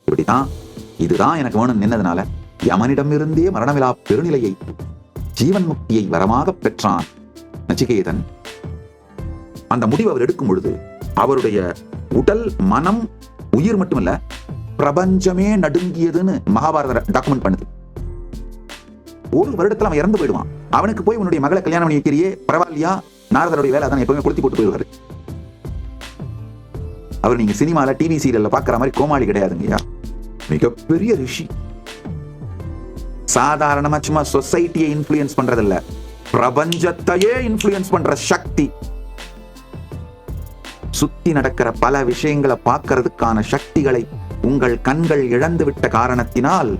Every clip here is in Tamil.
இப்படிதான் இதுதான் எனக்கு வேணும் நின்னதுனால யமனிடமிருந்தே மரணமிலா பெருநிலையை ஜீவன் முக்தியை வரமாக பெற்றான் நச்சிகேதன். அந்த முடிவு அவர் எடுக்கும் பொழுது அவருடைய உடல் மனம் உயிர் மட்டுமல்ல பிரபஞ்சமே நடுங்கியதுன்னு மகாபாரத டாக்குமெண்ட் பண்ணுது. ஒரு வருடத்துல அவன் இறந்து போயிடுவான். அவனுக்கு போய் உன்னுடைய மகளை கல்யாணம் பண்ணி வைக்கிறியே பரவாயில்லையா, நாரதருடைய வேலை அதான் எப்பவுமே கொளுத்தி போட்டு போயிடுவாரு. அவர் நீங்க சினிமால டிவி சீரியல்ல பாக்குற மாதிரி கோமாளி கிடையாதுங்கய்யா, மிகப்பெரிய ரிஷி. சாதாரணமா சும்மா சொசைட்டியை இன்ஃப்ளூயன்ஸ் பண்றதில்ல, பிரபஞ்சத்தையே இன்ஃப்ளூயன்ஸ் பண்ற சக்தி. சுத்தி நடக்கிற பல விஷயங்களை பார்க்கறதுக்கான சக்திகளை உங்கள் கண்கள் இழந்து விட்ட காரணத்தினால்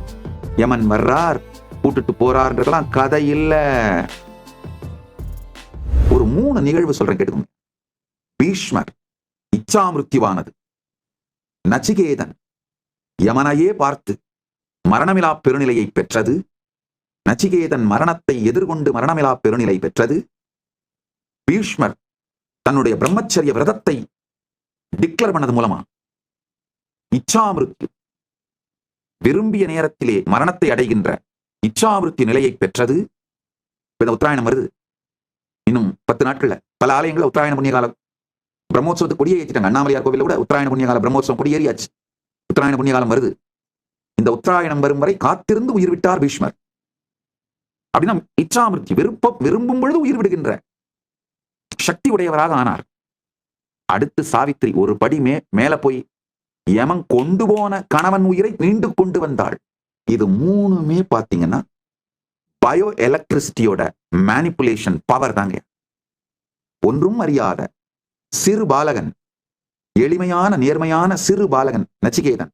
யமன் வர்றார், கூட்டுட்டு போறார்ன்றதெல்லாம் கதை இல்ல. ஒரு 3 நிகழ்வு சொல்றேன் கேட்டுக்கோங்க. பீஷ்மர் இச்சாமிருத்யுவானது, நச்சிகேதன் யமனையே பார்த்து மரணமிலா பெருநிலையை பெற்றது, நச்சிகேதன் மரணத்தை எதிர்கொண்டு மரணமிலா பெருநிலை பெற்றது, பீஷ்மர் தன்னுடைய பிரம்மச்சரிய விரதத்தை டிக்ளேர் பண்ணது மூலமா இச்சாமிருத்யு விரும்பிய நேரத்திலே மரணத்தை அடைகின்ற இச்சாமிருத்யு நிலையை பெற்றது. உத்தராயணம் வருது, இன்னும் 10 நாட்கள்ல பல ஆலயங்கள உத்தராயண புண்ணிய கால பிரம்மோத்சவத்தை கொடியே ஏற்றிட்டாங்க. அண்ணாமலையார் கோவில கூட உத்தராயண புண்ணிய கால பிரம்மோத்சவம் கொடியேறியாச்சு. உத்தராயண புண்ணிய காலம் வருது. இந்த உத்தராயணம் வரும் வரை காத்திருந்து உயிர் விட்டார் பீஷ்மர். அப்படின்னா இச்சாமிருத்தி விரும்பும் பொழுது உயிர் விடுகின்ற சக்தி உடையவராக ஆனார். அடுத்து சாவித்திரி ஒரு படி மேல போய் யமன் கொண்டு போன கணவன் உயிரை மீண்டு கொண்டு வந்தாள். இது 3மே பாத்தீங்கன்னா பயோ எலக்ட்ரிசிட்டியோட மேனிபுலேஷன் பவர் தாங்க. ஒன்றும் அறியாத சிறு பாலகன், எளிமையான நேர்மையான சிறு பாலகன் நச்சிகேதன்,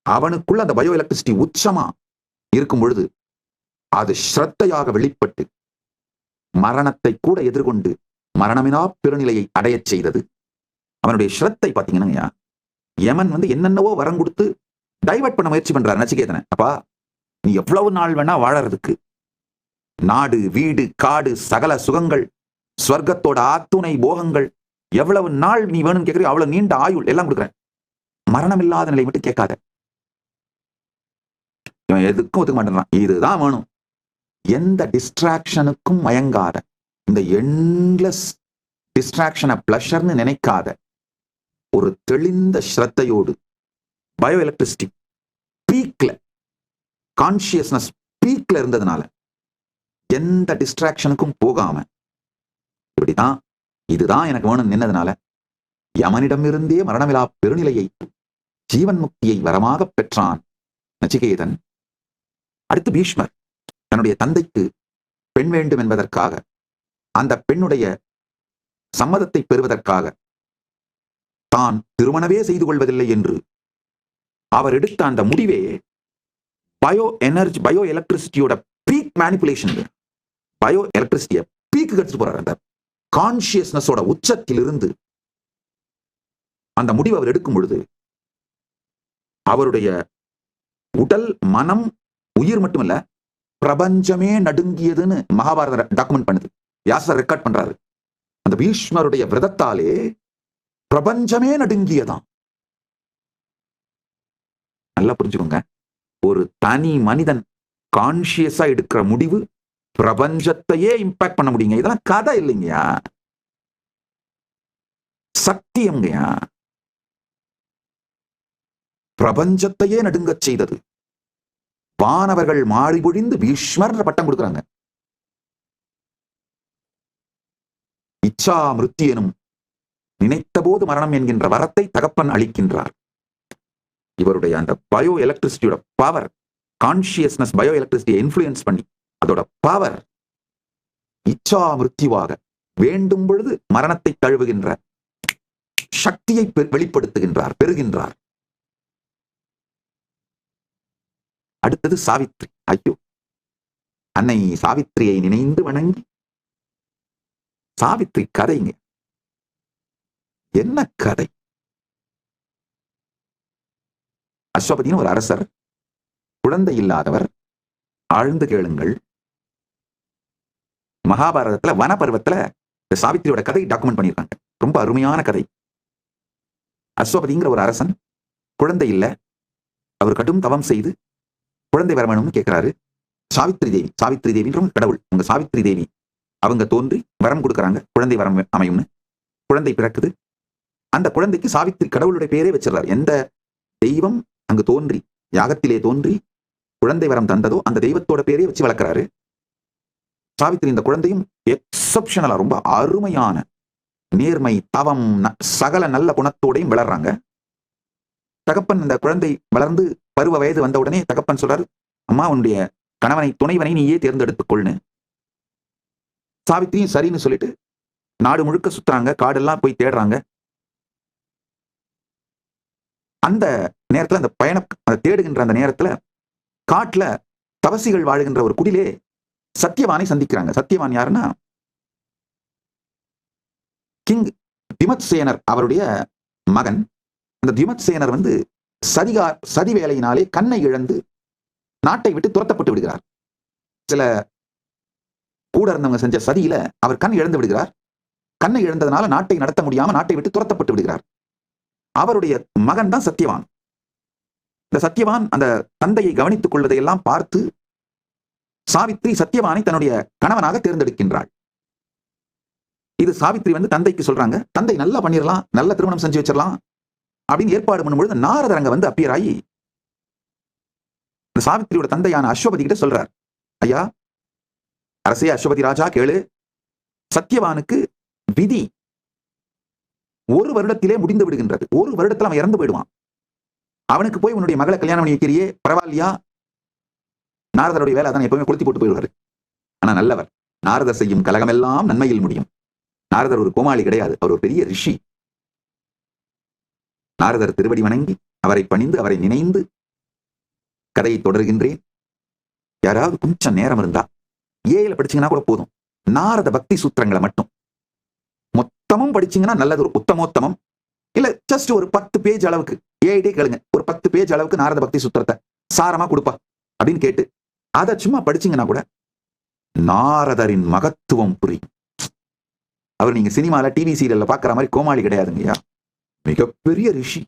அவனுக்குள்ள அந்த பயோ எலக்ட்ரிசிட்டி உச்சமா இருக்கும் பொழுது அது ஸ்ரத்தையாக வெளிப்பட்டு மரணத்தை கூட எதிர்கொண்டு மரணமினா பெருநிலையை அடையச் செய்தது. அவனுடைய ஸ்ரத்தை பாத்தீங்கன்னா யமன் என்னென்னவோ வரம் கொடுத்து டைவர்ட் பண்ண முயற்சி பண்றாரு நச்சிகேதனை. அப்பா, நீ எவ்வளவு நாள் வேணா வாழறதுக்கு, நாடு வீடு காடு சகல சுகங்கள் ஸ்வர்க்கத்தோட ஆத்துணை போகங்கள் எவ்வளவு நாள் நீ வேணும்னு கேட்கறியோ அவ்வளவு நீண்ட ஆயுள் எல்லாம் கொடுக்குறேன், மரணம் இல்லாத நிலை மட்டும் கேட்காத. இவன் எதுக்கும் ஒத்துக்க மாட்டேன்றான், இதுதான் வேணும். எந்த டிஸ்ட்ராக்ஷனுக்கும் மயங்காத, இந்த எண்ட்லெஸ் டிஸ்ட்ராக்ஷனை பிளஷர்னு நினைக்காத ஒரு தெளிந்த ஸ்ரத்தையோடு பயோ எலக்ட்ரிசிட்டி பீக்ல, கான்சியஸ்னஸ் பீக்ல இருந்ததுனால எந்த டிஸ்ட்ராக்ஷனுக்கும் போகாம இப்படிதான் இதுதான் எனக்கு வேணும் நின்னதுனால யமனிடமிருந்தே மரணமிலா பெருநிலையை ஜீவன் முக்தியை வரமாக பெற்றான் நச்சிகேதன். அடுத்து பீஷ்மர் தன்னுடைய தந்தைக்கு பெண் வேண்டும் என்பதற்காக, அந்த பெண்ணுடைய சம்மதத்தை பெறுவதற்காக தான் திருமணமே செய்து கொள்வதில்லை என்று அவர் எடுத்த அந்த முடிவே பயோ எனர்ஜி, பயோ எலக்ட்ரிசிட்டியோட பீக் மேனிபுலேஷன். பயோ எலக்ட்ரிசிட்டியை பீக்கு எடுத்துட்டு போறாரு. அந்த கான்சியஸ்னஸோட உச்சத்தில் இருந்து அந்த முடிவு அவர் எடுக்கும் பொழுது அவருடைய உடல் மனம் உயிர் மட்டுமல்ல பிரபஞ்சமே நடுங்கியதுன்னு மகாபாரத டாக்குமெண்ட் பண்ணுது. வியாசர் ரெக்கார்ட் பண்றாரு. அந்த பீஷ்மருடைய விரதத்தாலே பிரபஞ்சமே நடுங்கியதான். நல்லா புரிஞ்சுக்கோங்க, ஒரு தனி மனிதன் கான்சியஸா எடுக்கிற முடிவு பிரபஞ்சத்தையே இம்பாக்ட் பண்ண முடியுங்க. இதெல்லாம் கதை இல்லைங்கயா, சத்தியம்ங்கயா. பிரபஞ்சத்தையே நடுங்கச் செய்தது. வானவர்கள் மாறி பொழிந்து பீஷ்மர் பட்டம் கொடுக்குறாங்க. இச்சா மிருத்தி எனும் நினைத்த போது மரணம் என்கின்ற வரத்தை தகப்பன் அளிக்கின்றார். இவருடைய அந்த பயோ எலக்ட்ரிசிட்டியோட பவர், கான்சியஸ்னஸ் பயோ எலக்ட்ரிசிட்டியை இன்ஃப்ளூயன்ஸ் பண்ணி அதோட பவர் இச்சா மிருத்யுவாக வேண்டும் பொழுது மரணத்தை தழுவுகின்ற சக்தியை வெளிப்படுத்துகின்றார், பெறுகின்றார். அடுத்தது சாவித்ரி. ஐயோ, அன்னை சாவித்திரியை நினைந்து வணங்கி, சாவித்ரி கதைங்க, என்ன கதை? அஸ்வபதினு ஒரு அரசர், குழந்தை இல்லாதவர். ஆழ்ந்து கேளுங்கள். மகாபாரதத்துல வனபர்வத்துல சாவித்திரியோட கதை டாக்குமெண்ட் பண்ணியிருக்காங்க. ரொம்ப அருமையான கதை. அஸ்வபதிங்கிற ஒரு அரசன், குழந்தை இல்ல, அவர் கடும் தவம் செய்து குழந்தை வர வேணும்னு கேட்கிறாரு. சாவித்ரி தேவின்ற கடவுள், உங்க சாவித்ரி தேவி அவங்க தோன்றி வரம் கொடுக்குறாங்க, குழந்தை வரம் அமையும்னு. குழந்தை பிறக்குது. அந்த குழந்தைக்கு சாவித்ரி கடவுளுடைய பேரே வச்சிடறாரு. எந்த தெய்வம் அங்கு தோன்றி யாகத்திலே தோன்றி குழந்தை வரம் தந்ததோ அந்த தெய்வத்தோட பேரே வச்சு வளர்க்கிறாரு. சாவித்ரி இந்த குழந்தையும் எக்ஸப்ஷனலா ரொம்ப அருமையான நேர்மை, தவம், சகல நல்ல குணத்தோடையும் வளர்றாங்க. தகப்பன் இந்த குழந்தை வளர்ந்து பருவ வயது வந்த உடனே தகப்பன் சொல்றாரு, அம்மா உன்னுடைய கணவனை துணைவனை நீயே தேர்ந்தெடுத்துக் கொள்னு. சாவித்திரியும் சரின்னு சொல்லிட்டு நாடு முழுக்க சுத்துறாங்க, காடெல்லாம் போய் தேடுறாங்க. அந்த நேரத்துல அந்த பயணம் தேடுகின்ற அந்த நேரத்துல காட்டுல தவசிகள் வாழுகின்ற ஒரு குடிலே சத்தியவானை சந்திக்கிறாங்க. சத்தியவான் யாருன்னா கிங் திமத்சேனர் அவருடைய மகன். அந்த திமத்சேனர் சதி வேலையினாலே கண்ணை இழந்து நாட்டை விட்டு துரத்தப்பட்டு விடுகிறார். சில கூட இருந்தவங்க செஞ்ச சதியில அவர் கண் இழந்து விடுகிறார். கண்ணை இழந்ததுனால நாட்டை நடத்த முடியாம நாட்டை விட்டு துரத்தப்பட்டு விடுகிறார். அவருடைய மகன் தான் சத்தியவான். இந்த சத்தியவான் அந்த தந்தையை கவனித்துக் கொள்வதையெல்லாம் பார்த்து சாவித்ரி சத்தியவானை தன்னுடைய கணவனாக தேர்ந்தெடுக்கின்றாள். இது சாவித்ரி தந்தைக்கு சொல்றாங்க, தந்தை நல்லா பண்ணிடலாம், நல்ல திருமணம் செஞ்சு வச்சிடலாம் அப்படின்னு ஏற்பாடு பண்ணும்பொழுது நாரதர் அங்க அப்பியர் ஆகி இந்த சாவித்ரியோட தந்தையான அஸ்வபதி கிட்ட சொல்றார், ஐயா அரசே அஸ்வபதி ராஜா கேளு, சத்தியவானுக்கு விதி 1 வருடத்திலே முடிந்து விடுகின்றது. 1 வருடத்துல அவன் இறந்து போயிடுவான். அவனுக்கு போய் உன்னுடைய மகளை கல்யாணம் பண்ணி வைக்கிறியே, பரவாயில்லையா? நாரதருடைய வேலை அதான், எப்பவுமே கொளுத்தி போட்டு போயிடுவாரு. ஆனா நல்லவர். நாரதர் செய்யும் கலகமெல்லாம் நன்மையில் முடியும். நாரதர் ஒரு கோமாளி கிடையாது, அவர் ஒரு பெரிய ரிஷி. நாரதர் திருவடி வணங்கி அவரை பணிந்து அவரை நினைந்து கதையை தொடர்கின்றேன். யாராவது கொஞ்சம் நேரம் இருந்தா ஏல படிச்சீங்கன்னா கூட போதும், நாரத பக்தி சூத்திரங்களை மட்டும் மொத்தமும் படிச்சீங்கன்னா நல்லது, ஒரு உத்தமோத்தமம். இல்ல ஜஸ்ட் ஒரு 10 பேஜ் அளவுக்கு ஏடே கேளுங்க, ஒரு 10 பேஜ் அளவுக்கு நாரத பக்தி சூத்திரத்தை சாரமா கொடுப்பா அப்படின்னு கேட்டு அதை சும்மா படிச்சீங்கன்னா கூட நாரதரின் மகத்துவம் புரியும். அவர் நீங்க சினிமால டிவி சீரியல்ல பாக்குற மாதிரி கோமாளி கிடையாதுங்கய்யா, மிகப்பெரிய ரிஷி,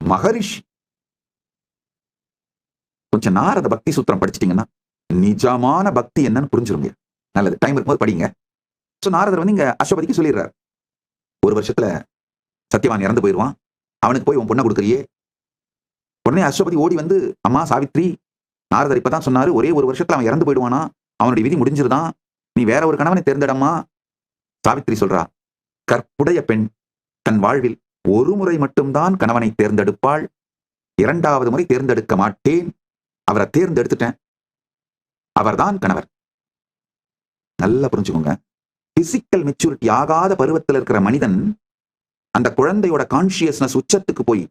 மகரிஷி. கொஞ்சம் நாரத பக்தி சூத்திரம் படிச்சிட்டீங்கன்னா நிஜமான பக்தி என்னன்னு புரிஞ்சிருங்க. நல்லது, டைம் இருக்கும்போது படிங்க. சோ நாரதர் இங்க அஸ்வபதிக்கு சொல்லிடுறாரு, 1 வருஷத்துல சத்தியவான் இறந்து போயிடுவான், அவனுக்கு போய் உன் பொண்ணை கொடுக்குறியே. உடனே அஸ்வபதி ஓடி அம்மா சாவித்ரி, நாரதர் இப்பதான் சொன்னாரு, ஒரே 1 வருஷத்துல அவன் இறந்து போயிடுவானா, அவனுடைய விதி முடிஞ்சிருதான், நீ வேற ஒரு கணவனை தேர்ந்தெடம்மா. சாவித்ரி சொல்றா, கற்புடைய பெண் தன் வாழ்வில் 1 முறை மட்டும்தான் கணவனை தேர்ந்தெடுப்பாள், 2வது முறை தேர்ந்தெடுக்க மாட்டேன், அவரை தேர்ந்தெடுத்துட்டேன், அவர்தான் கணவர். நல்லா புரிஞ்சுக்கோங்க, பிசிக்கல் மெச்சூரிட்டி ஆகாத பருவத்தில் இருக்கிற மனிதன் அந்த குழந்தையோட கான்சியஸ்னஸ் உச்சத்துக்கு போய்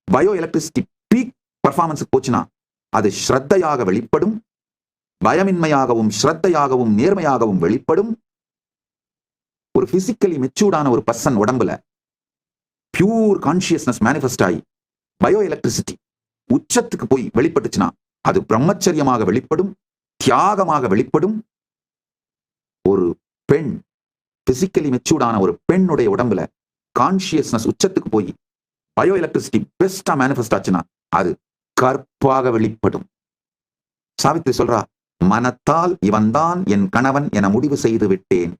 பயோ எலக்ட்ரிசிட்டி பீக் பர்ஃபார்மன்ஸுக்கு போச்சுன்னா அது ஸ்ரத்தையாக வெளிப்படும், பயமின்மையாகவும் ஸ்ரத்தையாகவும் நேர்மையாகவும் வெளிப்படும். ஒரு பிசிக்கலி மெச்சூர்டான ஒரு பர்சன் உடம்புல பியூர் கான்சியஸ்னஸ் மேனிஃபெஸ்ட் ஆகி பயோ எலக்ட்ரிசிட்டி உச்சத்துக்கு போய் வெளிப்பட்டுச்சுன்னா அது பிரம்மச்சரியமாக வெளிப்படும், தியாகமாக வெளிப்படும். ஒரு பெண் பிசிக்கலி மெச்சூர்டான ஒரு பெண்ணுடைய உடம்புல கான்சியஸ்னஸ் உச்சத்துக்கு போய் பயோ எலக்ட்ரிசிட்டி பெஸ்டா மேனிஃபெஸ்ட் ஆச்சுன்னா அது கற்பாக வெளிப்படும். சாவித்ரி சொல்றா, மனத்தால் இவன்தான் என் கணவன் என முடிவு செய்து விட்டேன்,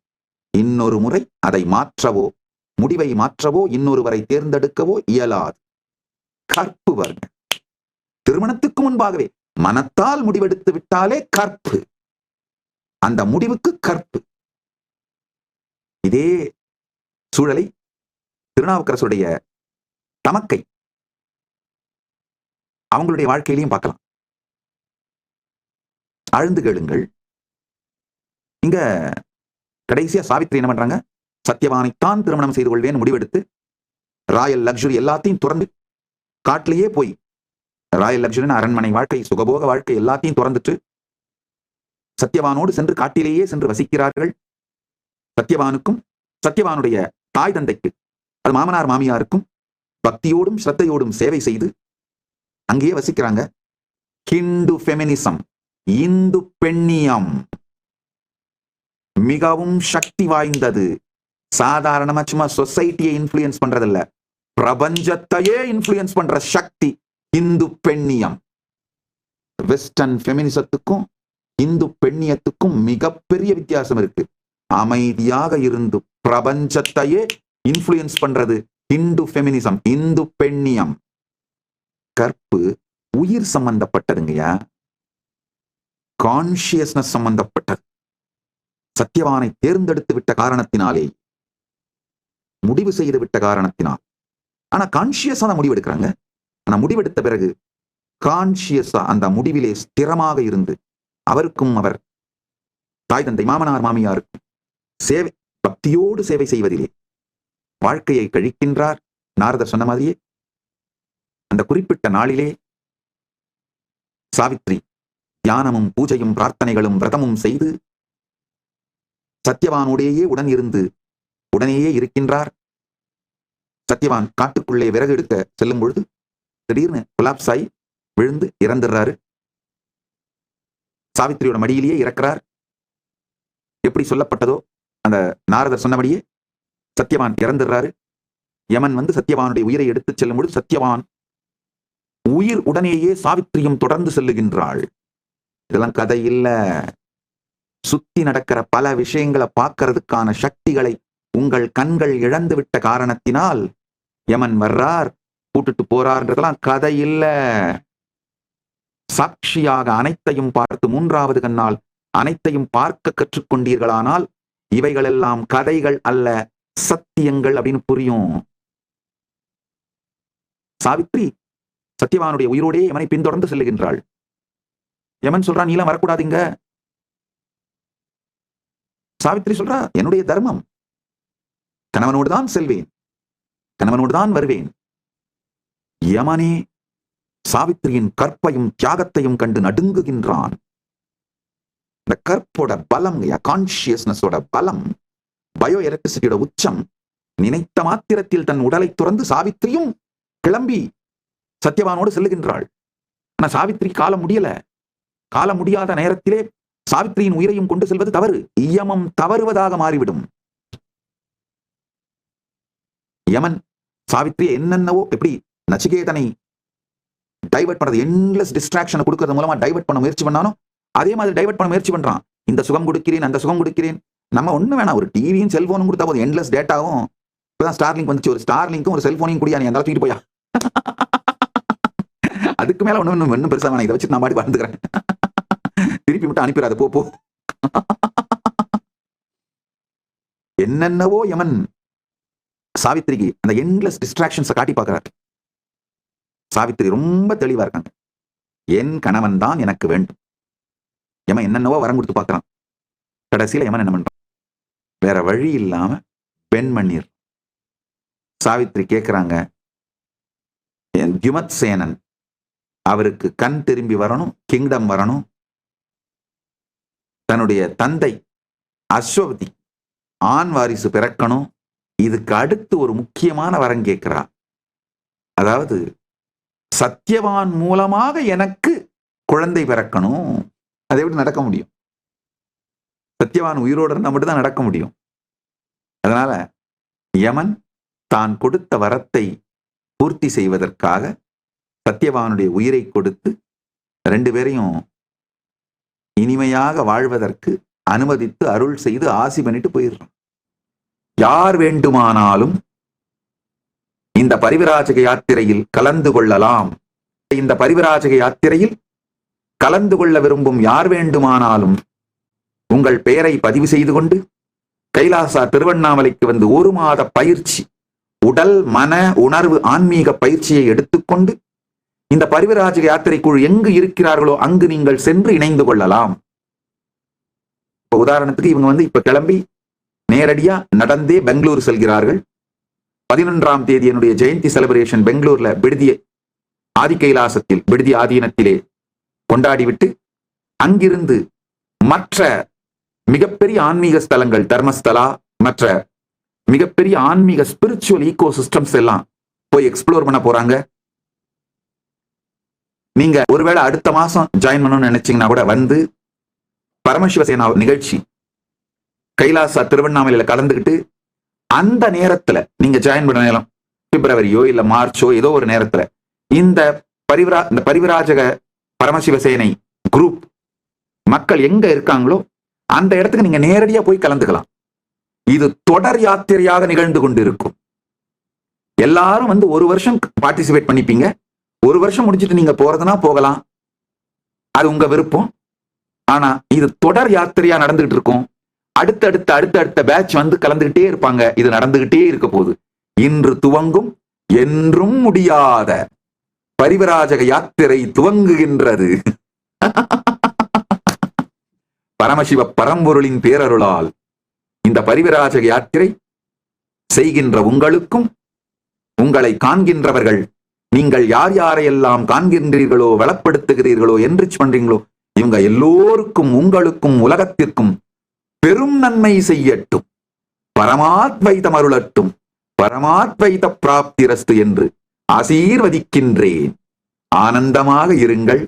இன்னொரு முறை அதை மாற்றவோ முடிவை மாற்றவோ இன்னொருவரை தேர்ந்தெடுக்கவோ இயலாது. கற்பு வருங்க. திருமணத்துக்கு முன்பாகவே மனத்தால் முடிவெடுத்து விட்டாலே கற்பு, அந்த முடிவுக்கு கற்பு. இதே சூழலை திருநாவுக்கரசுடைய தமக்கை அவங்களுடைய வாழ்க்கையிலையும் பார்க்கலாம். ஆழ்ந்து கேளுங்கள். இங்க கடைசியா சாவித்ரி என்ன பண்றாங்க, சத்தியவானைத்தான் திருமணம் செய்து கொள்வேன் முடிவெடுத்து ராயல் லக்ஸுரி எல்லாத்தையும் துறந்து காட்டிலேயே போய், ராயல் லக்ஸுரி அரண்மனை வாழ்க்கை, சுகபோக வாழ்க்கை எல்லாத்தையும் துறந்துட்டு சத்தியவானோடு சென்று காட்டிலேயே சென்று வசிக்கிறார்கள். சத்தியவானுக்கும் சத்தியவானுடைய தாய் தந்தைக்கு, அது மாமனார் மாமியாருக்கும் பக்தியோடும் ஸ்ரத்தையோடும் சேவை செய்து அங்கேயே வசிக்கிறாங்க. ஹிந்து ஃபெமினிசம், இந்து பெண்ணியம் மிகவும் சக்தி வாய்ந்தது. சாதாரணமா சும்மா சொசைட்டியை இன்ஃப்ளூயன்ஸ் பண்றதில்ல, பிரபஞ்சத்தையே இன்ஃப்ளூயன்ஸ் பண்ற சக்தி இந்து பெண்ணியம். வெஸ்டர்ன் ஃபெமினிசத்துக்கும் இந்து பெண்ணியத்துக்கும் மிகப்பெரிய வித்தியாசம் இருக்கு. அமைதியாக இருந்து பிரபஞ்சத்தையே இன்ஃப்ளூயன்ஸ் பண்றது இந்து ஃபெமினிசம், இந்து பெண்ணியம். கற்பு உயிர் சம்பந்தப்பட்டதுங்கய்யா, கான்சியஸ்னஸ் சம்பந்தப்பட்டது. சத்தியவானை தேர்ந்தெடுத்து விட்ட காரணத்தினாலே, முடிவு செய்து விட்ட காரணத்தினால். ஆனா கான்சியஸா தான் முடிவெடுக்கிறாங்க. ஆனா முடிவெடுத்த பிறகு கான்சியஸா அந்த முடிவிலே ஸ்திரமாக இருந்து அவருக்கும் அவர் தாய் தந்தை மாமனார் மாமியாருக்கும் சேவை, பக்தியோடு சேவை செய்வதிலே வாழ்க்கையை கழிக்கின்றார். நாரதர் சொன்ன மாதிரியே அந்த குறிப்பிட்ட நாளிலே சாவித்ரி தியானமும் பூஜையும் பிரார்த்தனைகளும் விரதமும் செய்து சத்தியவானோடையே உடன் இருந்து உடனேயே இருக்கின்றார். சத்தியவான் காட்டுக்குள்ளே விறகு எடுக்க செல்லும் பொழுது திடீர்னு கொலாப்ஸ் ஆகி விழுந்து இறந்துடுறாரு. சாவித்திரியோட மடியிலேயே இறக்கிறார். எப்படி சொல்லப்பட்டதோ அந்த நாரதர் சொன்னபடியே சத்தியவான் இறந்துடுறாரு. யமன் வந்து சத்தியவானுடைய உயிரை எடுத்துச் செல்லும் பொழுது சத்தியவான் உயிர் உடனேயே சாவித்திரியும் தொடர்ந்து செல்லுகின்றாள். இதெல்லாம் கதை இல்ல. சுத்தி நடக்கிற பல விஷயங்களை பார்க்கறதுக்கான சக்திகளை உங்கள் கண்கள் இழந்து விட்ட காரணத்தினால் யமன் வர்றார், கூட்டுட்டு போறார்ன்றதெல்லாம் கதை இல்ல. சாட்சியாக அனைத்தையும் பார்த்து மூன்றாவது கண்ணால் அனைத்தையும் பார்க்க கற்றுக்கொண்டீர்களானால் இவைகளெல்லாம் கதைகள் அல்ல, சத்தியங்கள் அப்படின்னு புரியும். சாவித்ரி சத்தியவானுடைய உயிரோடே யமனை பின்தொடர்ந்து செல்லுகின்றாள். யமன் சொல்றான், நீலாம் வரக்கூடாதுங்க. சாவித்ரி சொல்றா, என்னுடைய தர்மம், கணவனோடு தான் செல்வேன், கணவனோடு தான் வருவேன். யமனே சாவித்திரியின் கற்பையும் தியாகத்தையும் கண்டு நடுங்குகின்றான். இந்த கற்போட பலம், கான்சியஸ்னஸோட பலம், பயோ எலக்ட்ரிசிட்டியோட உச்சம். நினைத்த மாத்திரத்தில் தன் உடலை துறந்து சாவித்திரியும் கிளம்பி சத்தியவானோடு செல்லுகின்றாள். ஆனா சாவித்திரி கால முடியல. கால முடியாத நேரத்திலே சாவித்திரியின் உயிரையும் கொண்டு செல்வது தவறு. யமம் தவறுவதாக மாறிவிடும். யமன் சாவித்திரி என்னென்னவோ, எப்படி நச்சிகேதனை டைவர்ட் பண்றது, என்லெஸ் டிஸ்ட்ராக்ஷனை கொடுக்கறது மூலமா டைவர்ட் பண்ண முயற்சி பண்ணாலும் அதே மாதிரி டைவர்ட் பண்ண முயற்சி பண்றான். இந்த சுகம் கொடுக்கிறேன், அந்த சுகம் கொடுக்கிறேன். நம்ம ஒண்ணு வேணாம், ஒரு டிவியும் செல்போனும் கொடுத்தா போதும், என்லெஸ் டேட்டாவும். இப்பதான் ஸ்டார்லிங்க் வந்துச்சு, ஒரு ஸ்டார்லிங்க்கும் ஒரு செல்போனையும் குடியா, நீ அந்த தூக்கிட்டு போயா. அதுக்கு மேல ஒண்ணு பெருசா வேணாம், இதை வச்சு நான் பாடி வாழ்ந்துக்கிறேன். திருப்பி மட்டும் அனுப்பிடாத, போ. என்னென்னவோ யமன் சாவித்திரிக்கு அந்த என்லெஸ் டிஸ்ட்ராக்ஷன்ஸை காட்டி பார்க்கிறார். சாவித்திரி ரொம்ப தெளிவா இருக்காங்க, என் கணவன் தான் எனக்கு வேண்டும். யமன் என்னென்னவோ வரம் கொடுத்து பார்க்கறான். கடைசியில யமன் என்ன பண்றான், வேற வழி இல்லாம பெண் மண்ணீர். சாவித்திரி கேட்கிறாங்க, த்யுமத் சேனன் அவருக்கு கண் திரும்பி வரணும், கிங்டம் வரணும். தன்னுடைய தந்தை அஸ்வபதி ஆண் வாரிசு பிறக்கணும். இதுக்கு அடுத்து ஒரு முக்கியமான வரம் கேட்கிறா. அதாவது சத்தியவான் மூலமாக எனக்கு குழந்தை பிறக்கணும். அதை எப்படி நடக்க முடியும்? சத்தியவான் உயிரோடு இருந்தால் மட்டும்தான் நடக்க முடியும். அதனால யமன் தான் கொடுத்த வரத்தை பூர்த்தி செய்வதற்காக சத்தியவானுடைய உயிரை கொடுத்து ரெண்டு பேரையும் இனிமையாக வாழ்வதற்கு அனுமதித்து அருள் செய்து ஆசி பண்ணிட்டு போயிடுறான். யார் வேண்டுமானாலும் இந்த பரிவிராஜக யாத்திரையில் கலந்து கொள்ளலாம். இந்த பரிவிராஜக யாத்திரையில் கலந்து கொள்ள விரும்பும் யார் வேண்டுமானாலும் உங்கள் பெயரை பதிவு செய்து கொண்டு கைலாசா திருவண்ணாமலைக்கு வந்து 1 மாத பயிற்சி, உடல் மன உணர்வு ஆன்மீக பயிற்சியை எடுத்துக்கொண்டு இந்த பரிவிராஜக யாத்திரைக்குழு எங்கு இருக்கிறார்களோ அங்கு நீங்கள் சென்று இணைந்து கொள்ளலாம். இப்ப உதாரணத்துக்கு இவங்க இப்ப கிளம்பி நேரடியா நடந்தே பெங்களூர் செல்கிறார்கள். 11ஆம் தேதி என்னுடைய ஜெயந்தி செலிப்ரேஷன் பெங்களூர்ல விடுதி ஆதி கைலாசத்தில் விடுதி ஆதீனத்திலே கொண்டாடிவிட்டு அங்கிருந்து மற்ற மிகப்பெரிய ஆன்மீக ஸ்தலங்கள், தர்மஸ்தலா, மற்ற மிகப்பெரிய ஆன்மீக ஸ்பிரிச்சுவல் ஈகோ சிஸ்டம்ஸ் எல்லாம் போய் எக்ஸ்ப்ளோர் பண்ண போறாங்க. நீங்க ஒருவேளை அடுத்த மாசம் ஜாயின் பண்ணணும்னு நினைச்சீங்கன்னா கூட வந்து பரமசிவசேனா நிகழ்ச்சி கைலாசா திருவண்ணாமலையில கலந்துக்கிட்டு அந்த நேரத்துல நீங்க ஜாயின் பண்ண நேரம் பிப்ரவரியோ இல்ல மார்ச்சோ ஏதோ ஒரு நேரத்துல இந்த இந்த பரிவிராஜக பரமசிவசேனை குரூப் மக்கள் எங்க இருக்காங்களோ அந்த இடத்துக்கு நீங்க நேரடியா போய் கலந்துக்கலாம். இது தொடர் யாத்திரையாக நிகழ்ந்து கொண்டிருக்கும். எல்லாரும் வந்து ஒரு வருஷம் பார்ட்டிசிபேட் பண்ணிப்பீங்க. ஒரு வருஷம் முடிச்சுட்டு நீங்க போறதுனா போகலாம், அது உங்க விருப்பம். ஆனா இது தொடர் யாத்திரையா நடந்துகிட்டு இருக்கும். அடுத்தடுத்த பேட்ச் வந்து கலந்துகிட்டே இருப்பாங்க. இது நடந்துகிட்டே இருக்க போகுது. இன்று துவங்கும், என்றும் முடியாத பரிவிராஜக யாத்திரை துவங்குகின்றது. பரமசிவ பரம்பொருளின் பேரருளால் இந்த பரிவிராஜக யாத்திரை செய்கின்ற உங்களுக்கும், உங்களை காண்கின்றவர்கள், நீங்கள் யார் யாரையெல்லாம் காண்கின்றீர்களோ, வளப்படுத்துகிறீர்களோ, என்ரிச் பண்றீங்களோ, இவங்க எல்லோருக்கும், உங்களுக்கும், உலகத்திற்கும் பெரும் நன்மை செய்யட்டும், பரமாத்வைதம் அருளட்டும், பரமாத்வைத பிராப்திரஸ்து என்று ஆசீர்வதிக்கின்றேன். ஆனந்தமாக இருங்கள்.